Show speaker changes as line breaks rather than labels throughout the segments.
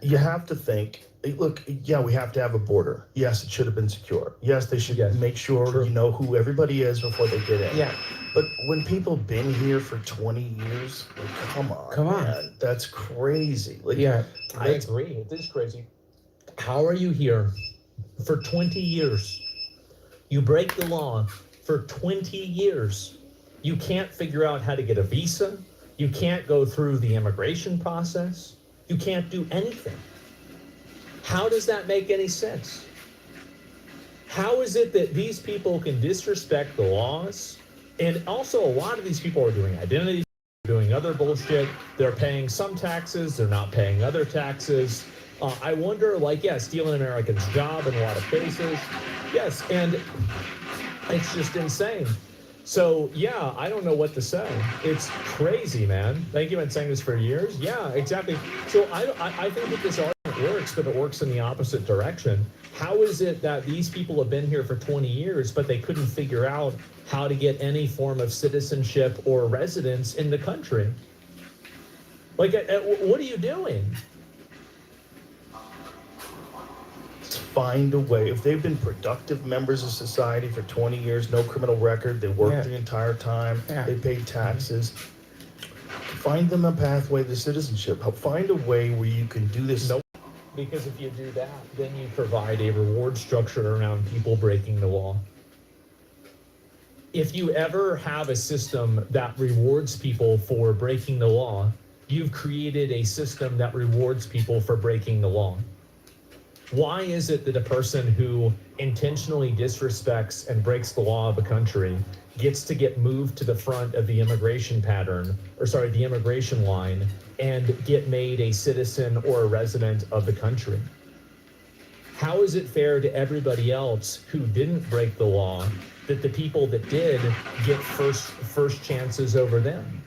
you have to think, look, yeah, we have to have a border. Yes, it should have been secure. Yes, they should make sure you know who everybody is before they get in.
Yeah.
But when people been here for 20 years, like, come on, man. That's crazy. Like,
yeah, I agree. It is crazy. How are you here for 20 years? You break the law for 20 years. You can't figure out how to get a visa. You can't go through the immigration process. You can't do anything. How does that make any sense? How is it that these people can disrespect the laws? And also, a lot of these people are doing identity, doing other bullshit. They're paying some taxes. They're not paying other taxes. I wonder, like, yeah, stealing Americans' job in a lot of cases. Yes, and it's just insane. So, yeah, I don't know what to say. It's crazy, man. Thank you. I've been saying this for years. Yeah, exactly. So I think that this argument works, but it works in the opposite direction. How is it that these people have been here for 20 years, but they couldn't figure out how to get any form of citizenship or residence in the country? Like, what are you doing?
Find a way. If they've been productive members of society for 20 years, no criminal record, they worked the entire time, they paid taxes, find them a pathway to citizenship. Find a way where you can do this.
Nope. Because if you do that, then you provide a reward structure around people breaking the law. If you ever have a system that rewards people for breaking the law, you've created a system that rewards people for breaking the law. Why is it that a person who intentionally disrespects and breaks the law of a country gets to get moved to the front of the immigration the immigration line and get made a citizen or a resident of the country? How is it fair to everybody else who didn't break the law that the people that did get first chances over them?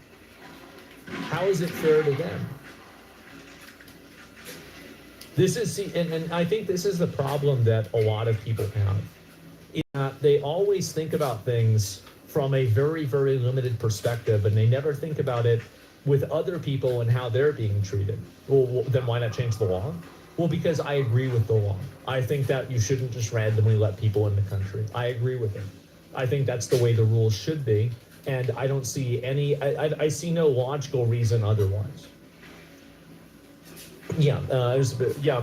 How is it fair to them? This is, and I think this is the problem that a lot of people have. They always think about things from a very, very limited perspective, and they never think about it with other people and how they're being treated. Well, then why not change the law? Well, because I agree with the law. I think that you shouldn't just randomly let people in the country. I agree with it. I think that's the way the rules should be, and I don't see I see no logical reason otherwise. Yeah,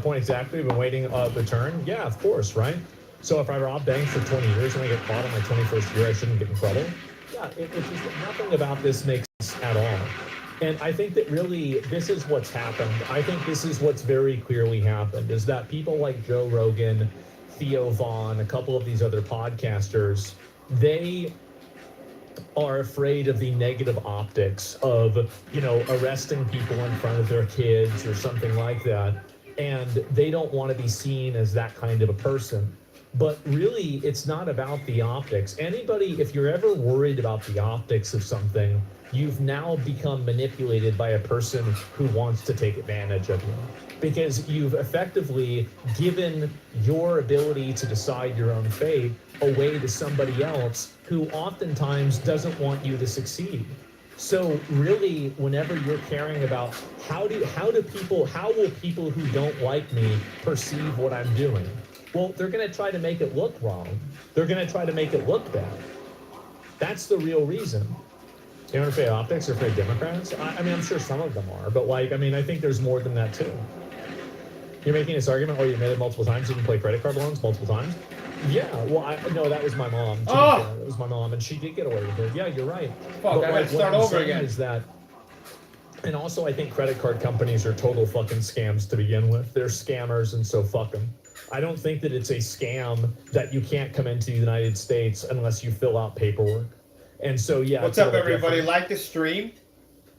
point exactly. I've been waiting the turn. Yeah, of course, right? So if I rob banks for 20 years and I get caught on my 21st year, I shouldn't get in trouble? Yeah, it's just nothing about this makes sense at all. And I think that really this is what's happened. I think this is what's very clearly happened, is that people like Joe Rogan, Theo Vaughn, a couple of these other podcasters, they are afraid of the negative optics of, arresting people in front of their kids or something like that. And they don't want to be seen as that kind of a person. But really, it's not about the optics. Anybody, if you're ever worried about the optics of something, you've now become manipulated by a person who wants to take advantage of you. Because you've effectively given your ability to decide your own fate away to somebody else who oftentimes doesn't want you to succeed. So really, whenever you're caring about how will people who don't like me perceive what I'm doing? Well, they're going to try to make it look wrong. They're going to try to make it look bad. That's the real reason. You're afraid of optics or afraid of Democrats? I mean, I'm sure some of them are, but I think there's more than that too. You're making this argument, or you made it multiple times, you can play credit card loans multiple times? Yeah, well, no, that was my mom. That was my mom, and she did get away with it. Yeah, you're right.
Fuck, I gotta start over again.
Is that, and also I think credit card companies are total fucking scams to begin with. They're scammers, and so fuck them. I don't think that it's a scam that you can't come into the United States unless you fill out paperwork. And so, yeah.
What's up, everybody? Like the stream?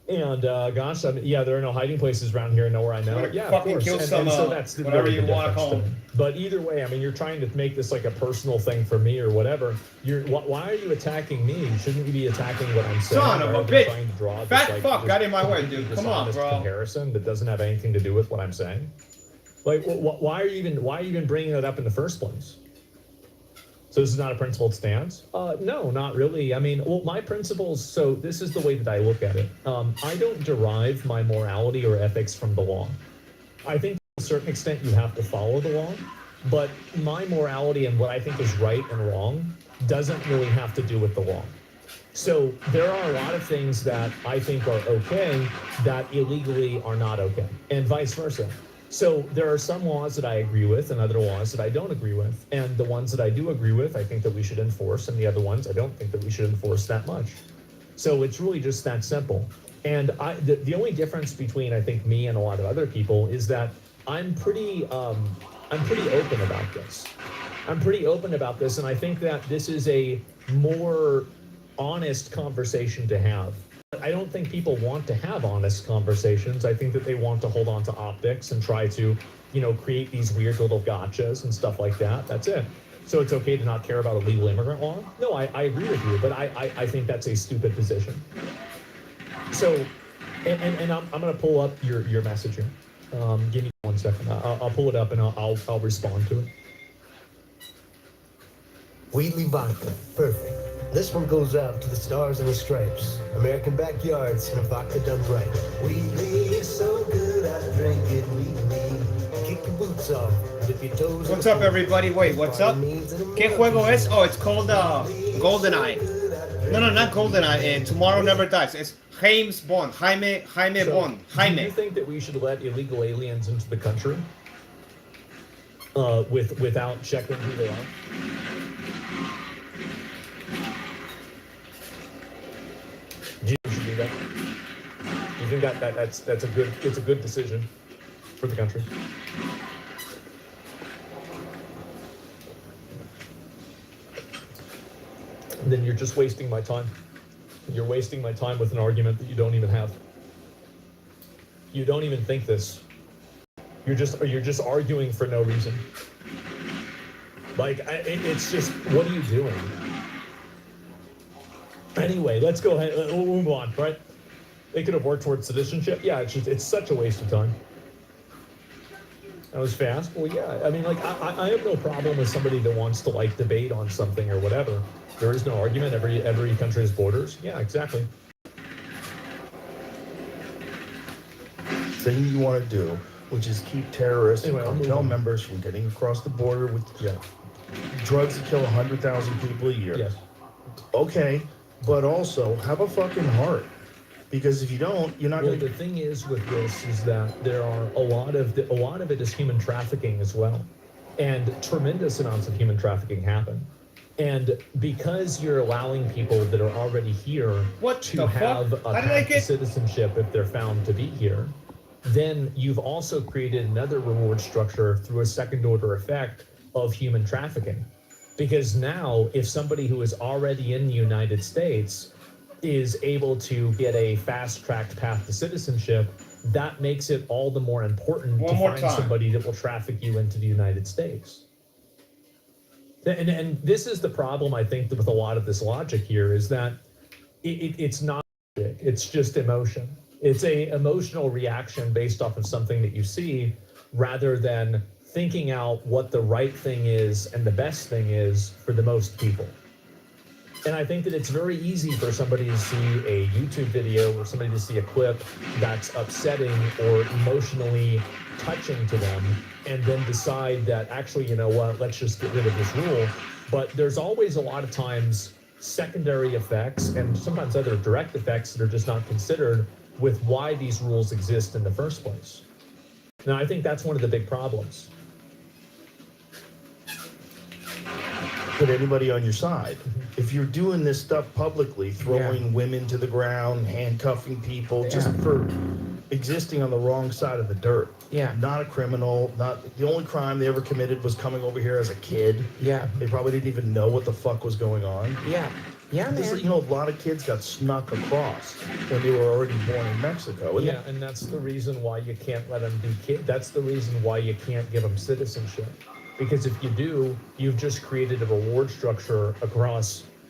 And gosh, there are no hiding places around here. Nowhere I know. Yeah,
fucking
of course.
Kill some,
so that's
whatever you want to call them.
But either way, I mean, you're trying to make this like a personal thing for me or whatever. Why are you attacking me? Shouldn't you be attacking what I'm saying?
Son of a bitch!
Trying to draw
Fat
this,
fuck got in my way, dude. Come on, bro.
Comparison that doesn't have anything to do with what I'm saying. Like, why are you even bringing it up in the first place? So this is not a principled stance? No, not really. I mean, well, my principles, so this is the way that I look at it. I don't derive my morality or ethics from the law. I think a certain extent, you have to follow the law. But my morality and what I think is right and wrong doesn't really have to do with the law. So there are a lot of things that I think are okay that illegally are not okay, and vice versa. So there are some laws that I agree with and other laws that I don't agree with. And the ones that I do agree with, I think that we should enforce, and the other ones I don't think that we should enforce that much. So it's really just that simple. And the only difference between, I think, me and a lot of other people is that I'm pretty open about this. I'm pretty open about this, and I think that this is a more honest conversation to have. I don't think people want to have honest conversations. I think that they want to hold on to optics and try to, create these weird little gotchas and stuff like that. That's it. So it's okay to not care about illegal immigrant law? No, I agree with you, but I think that's a stupid position. So, and I'm going to pull up your message here. Give me 1 second. I'll pull it up and I'll respond to it.
Wheatley vodka, perfect. This one goes out to the stars and the stripes. American backyards and a vodka done right. Wheatley is so good, I drink it. Wheatley, kick your boots off, dip your toes.
What's up, everybody? Wait, what's up? ¿Qué juego es? Oh, it's called GoldenEye. No, not GoldenEye. Tomorrow Never Dies. It's James Bond. Jaime Bond.
Do you think that we should let illegal aliens into the country without checking who they are? Do you think we should do that? Do you think that's a good decision for the country? And then you're just wasting my time. You're wasting my time with an argument that you don't even have. You don't even think this. You're just arguing for no reason. Like, it's just, what are you doing? Anyway, let's go ahead. We'll move on, right? They could have worked towards citizenship. Yeah, it's such a waste of time. That was fast. Well, yeah. I mean, like, I have no problem with somebody that wants to, like, debate on something or whatever. There is no argument. Every country has borders. Yeah, exactly.
Thing you want to do, which is keep terrorists and cartel members from getting across the border with drugs that kill 100,000 people a year.
Yes.
Okay, but also have a fucking heart. Because if you don't, you're not going to.
The thing is with this is that there are a lot of it is human trafficking as well, and tremendous amounts of human trafficking happen. And because you're allowing people that are already here to have a path to citizenship if they're found to be here, then you've also created another reward structure through a second order effect of human trafficking. Because now, if somebody who is already in the United States is able to get a fast-tracked path to citizenship, that makes it all the more important to find somebody that will traffic you into the United States. And this is the problem, I think, with a lot of this logic here, is that it's not logic, it's just emotion. It's a emotional reaction based off of something that you see, rather than thinking out what the right thing is and the best thing is for the most people. And I think that it's very easy for somebody to see a YouTube video or somebody to see a clip that's upsetting or emotionally touching to them, and then decide that, actually, you know what, let's just get rid of this rule. But there's always a lot of times secondary effects and sometimes other direct effects that are just not considered with why these rules exist in the first place. Now, I think that's one of the big problems.
Put anybody on your side. If you're doing this stuff publicly, throwing women to the ground, handcuffing people, just for existing on the wrong side of the dirt. Not a criminal, not the only crime they ever committed was coming over here as a kid. They probably didn't even know what the fuck was going on. This, you know, a lot of kids got snuck across when they were already born in Mexico.
And that's the reason why you can't let them be kids. That's the reason why you can't give them citizenship. Because if you do, you've just created a reward structure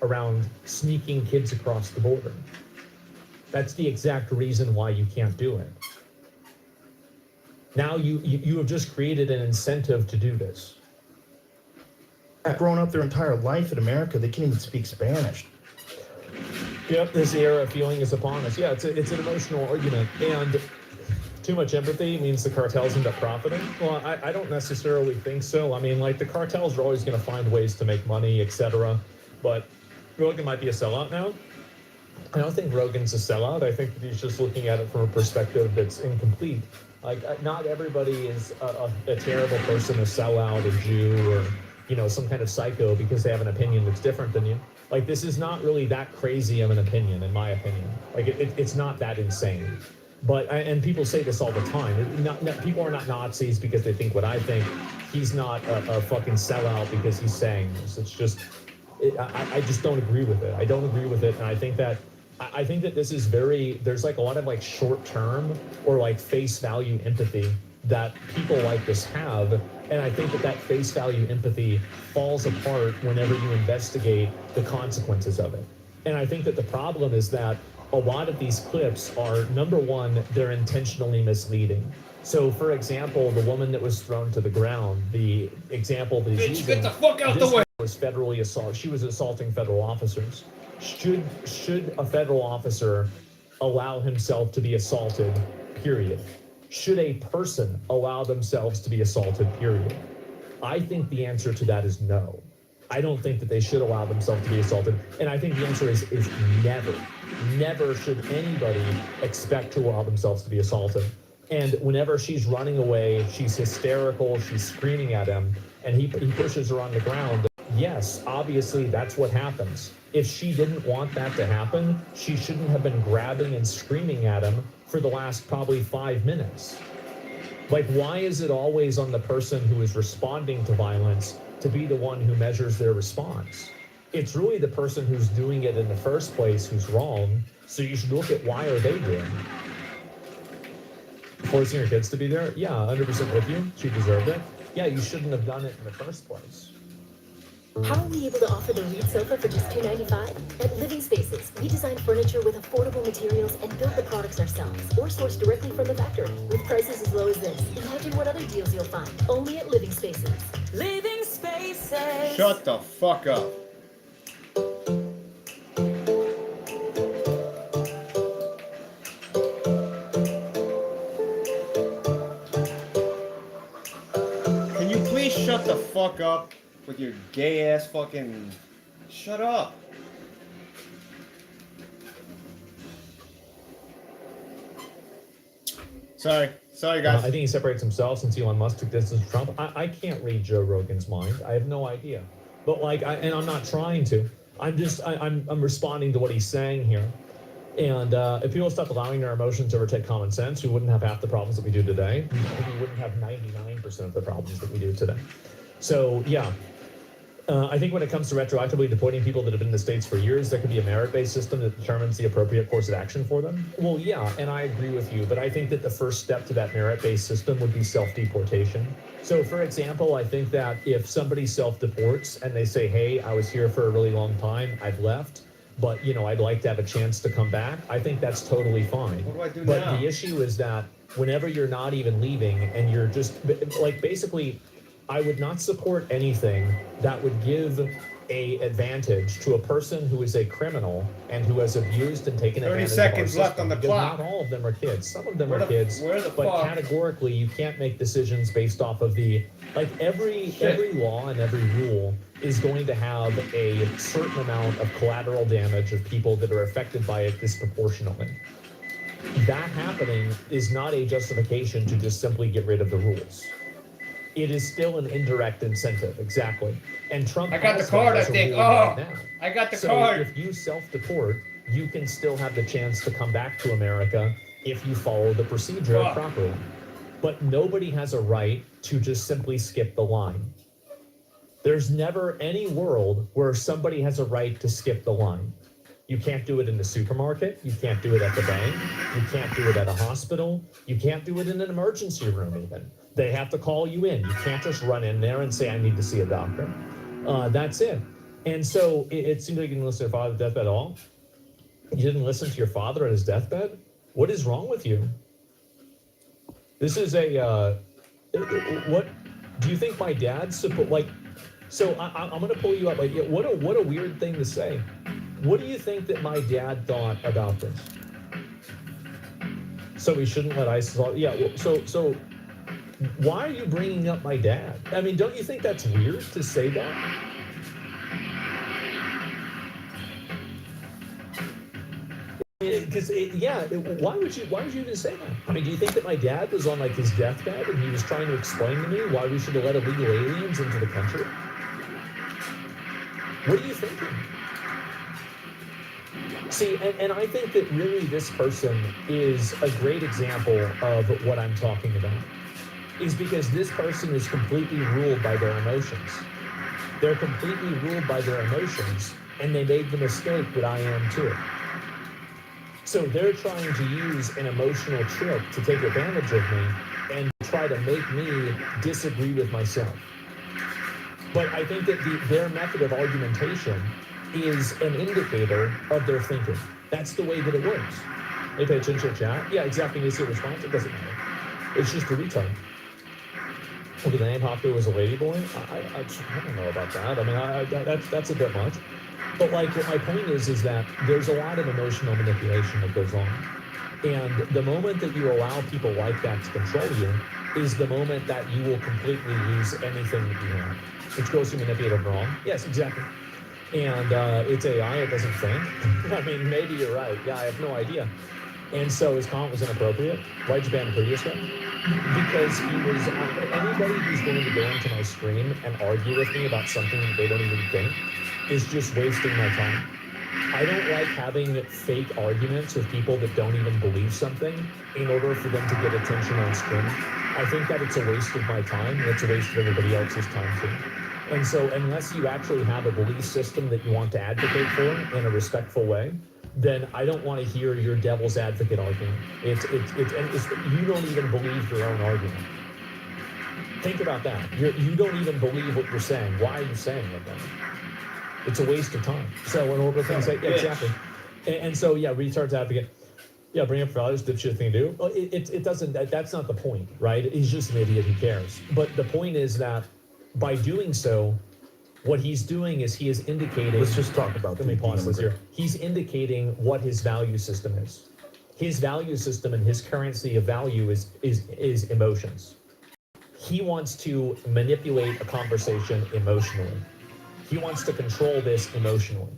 around sneaking kids across the border. That's the exact reason why you can't do it. Now you have just created an incentive to do this.
They've grown up their entire life in America. They can't even speak Spanish.
Yep, this era of feeling is upon us. Yeah, it's an emotional argument. And too much empathy means the cartels end up profiting. Well, I don't necessarily think so. I mean, like, the cartels are always going to find ways to make money, etc. But Rogan might be a sellout now. I don't think Rogan's a sellout. I think that he's just looking at it from a perspective that's incomplete. Like, not everybody is a terrible person, a sellout, a Jew, or, you know, some kind of psycho because they have an opinion that's different than you. Like, this is not really that crazy of an opinion, in my opinion. Like, it's not that insane. But, and people say this all the time, people are not Nazis because they think what I think. He's not a fucking sellout because he's saying this. It's just, I just don't agree with it. I don't agree with it, and I think that this is there's like a lot of like short-term or like face value empathy that people like this have, and I think that face value empathy falls apart whenever you investigate the consequences of it. And I think that the problem is that a lot of these clips are, number one, they're intentionally misleading. So, for example, the woman that was thrown to the ground, the example that he's using,
get the fuck out the way.
Was federally assault. She was assaulting federal officers. Should a federal officer allow himself to be assaulted, period? Should a person allow themselves to be assaulted, period? I think the answer to that is no. I don't think that they should allow themselves to be assaulted. And I think the answer is never. Never should anybody expect to allow themselves to be assaulted. And whenever she's running away, she's hysterical, she's screaming at him, and he pushes her on the ground. Yes, obviously that's what happens. If she didn't want that to happen, she shouldn't have been grabbing and screaming at him for the last probably 5 minutes. Like, why is it always on the person who is responding to violence to be the one who measures their response? It's really the person who's doing it in the first place who's wrong, so you should look at why are they doing it. Forcing your kids to be there? Yeah, 100% with you. She deserved it. Yeah, you shouldn't have done it in the first place.
How are we able to offer the Reed sofa for just $295? At Living Spaces, we design furniture with affordable materials and build the products ourselves or source directly from the factory with prices as low as this. Imagine what other deals you'll find only at Living Spaces. Living Spaces.
Shut the fuck up. Can you please shut the fuck up? With your gay ass fucking... Shut up. Sorry guys.
I think he separates himself since Elon Musk took distance from Trump. I can't read Joe Rogan's mind. I have no idea. But like, and I'm not trying to. I'm responding to what he's saying here. And if people stopped allowing their emotions to overtake common sense, we wouldn't have half the problems that we do today. We wouldn't have 99% of the problems that we do today. So yeah. I think when it comes to retroactively deporting people that have been in the States for years, there could be a merit-based system that determines the appropriate course of action for them. Well, yeah, and I agree with you, but I think that the first step to that merit-based system would be self-deportation. So, for example, I think that if somebody self-deports and they say, hey, I was here for a really long time, I've left, but, you know, I'd like to have a chance to come back, I think that's totally fine.
What do I do
but
now?
The issue is that whenever you're not even leaving and you're just, like, basically... I would not support anything that would give a advantage to a person who is a criminal and who has abused and taken
30
advantage
seconds
of our
left on the
system,
clock.
Not all of them are kids. Some of them are kids.
But
fuck? Categorically, you can't make decisions based off of the every law and every rule is going to have a certain amount of collateral damage of people that are affected by it disproportionately. That happening is not a justification to just simply get rid of the rules. It is still an indirect incentive, exactly. And Trump
I got
has
the card,
that
I
as a
think.
rule
Oh,
right now.
I got the
So
card.
if you self-deport, you can still have the chance to come back to America if you follow the procedure properly. But nobody has a right to just simply skip the line. There's never any world where somebody has a right to skip the line. You can't do it in the supermarket. You can't do it at the bank. You can't do it at a hospital. You can't do it in an emergency room even. They have to call you in. You can't just run in there and say, I need to see a doctor. That's it. And so it seems like you didn't listen to your father at deathbed at all. You didn't listen to your father at his deathbed? What is wrong with you? This is what do you think my dad's supposed, so I'm going to pull you up. What a weird thing to say. What do you think that my dad thought about this? So we shouldn't let ISIS. Yeah. So why are you bringing up my dad? I mean, don't you think that's weird to say that? Because why would you even say that? I mean, do you think that my dad was on like his deathbed and he was trying to explain to me why we should have let illegal aliens into the country? What are you thinking? See, and I think that really this person is a great example of what I'm talking about. Is because this person is completely ruled by their emotions. They're completely ruled by their emotions, and they made the mistake that I am too. So they're trying to use an emotional trick to take advantage of me and try to make me disagree with myself. But I think that their method of argumentation is an indicator of their thinking. That's the way that it works. They pay attention to chat. Yeah, exactly. You see a response. It doesn't matter. It's just a retard. Okay, the name Hopper was a ladyboy. I don't know about that. I mean, that's a bit much. But like, what my point is that there's a lot of emotional manipulation that goes on, and the moment that you allow people like that to control you is the moment that you will completely lose anything that you have. It's grossly manipulative wrong. Yes, exactly. And it's AI. It doesn't think. I mean, maybe you're right. Yeah, I have no idea. And so his comment was inappropriate. Why'd you ban the previous guy? Because he was, anybody who's going to go into my stream and argue with me about something that they don't even think is just wasting my time. I don't like having fake arguments with people that don't even believe something in order for them to get attention on stream. I think that it's a waste of my time, and it's a waste of everybody else's time too. And so unless you actually have a belief system that you want to advocate for in a respectful way, then I don't want to hear your devil's advocate argument. You don't even believe your own argument. Think about that. You don't even believe what you're saying. Why are you saying it then? It's a waste of time. So in order to say, yeah, exactly. And so, yeah, retards advocate. Yeah, bring up values, dipshit thing to do. Well, it doesn't, that's not the point, right? He's just an idiot, who cares? But the point is that by doing so, what he's doing is he is indicating. Let's just talk about. Let me pause this here. He's indicating what his value system is. His value system and his currency of value is emotions. He wants to manipulate a conversation emotionally. He wants to control this emotionally.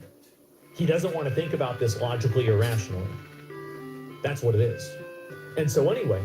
He doesn't want to think about this logically or rationally. That's what it is. And so anyway,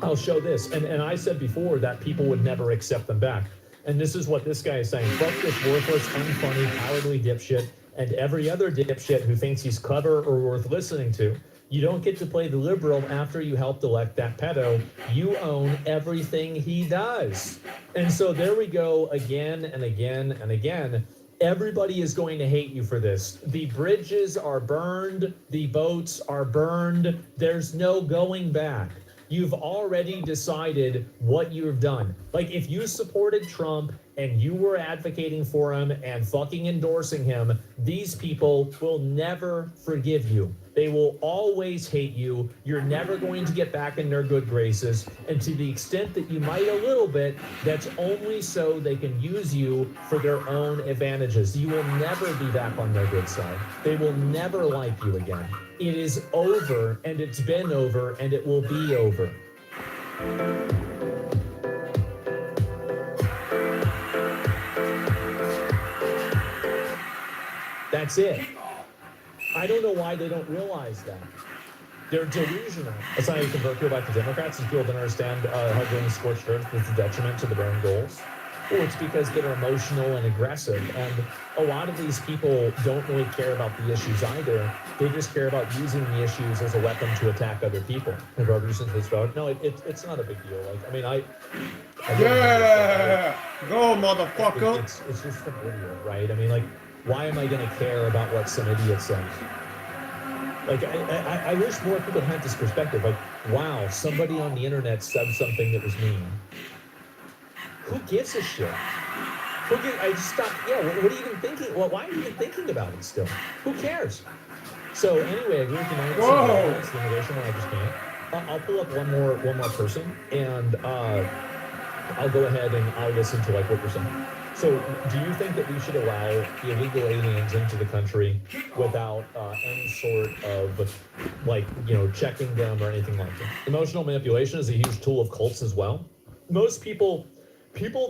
I'll show this. And I said before that people would never accept them back. And this is what this guy is saying. Fuck this worthless, unfunny, cowardly dipshit and every other dipshit who thinks he's clever or worth listening to. You don't get to play the liberal after you helped elect that pedo. You own everything he does. And so there we go again and again and again. Everybody is going to hate you for this. The bridges are burned. The boats are burned. There's no going back. You've already decided what you've done. Like, if you supported Trump and you were advocating for him and fucking endorsing him, these people will never forgive you. They will always hate you. You're never going to get back in their good graces. And to the extent that you might a little bit, that's only so they can use you for their own advantages. You will never be back on their good side. They will never like you again. It is over, and it's been over, and it will be over. That's it. I don't know why they don't realize that. They're delusional. That's not how you convert people back to Democrats, is people don't understand how doing scorched earth is a detriment to their own goals. Or it's because they're emotional and aggressive. And a lot of these people don't really care about the issues either. They just care about using the issues as a weapon to attack other people. No, it's not a big deal. Like, I mean,
yeah, go motherfucker.
It's just an idiot, right? I mean, like, why am I going to care about what some idiot says? Like, I wish more people had this perspective. Like, wow, somebody on the internet said something that was mean. Who gives a shit? I just stopped. Yeah, what are you even thinking? Well, why are you even thinking about it still? Who cares? So anyway, I agree with you. It's the immigration one. I just can't. I'll pull up one more person, and I'll go ahead and I'll listen to like what you're saying. So, do you think that we should allow illegal aliens into the country without any sort of, like, checking them or anything like that? Emotional manipulation is a huge tool of cults as well. Most people that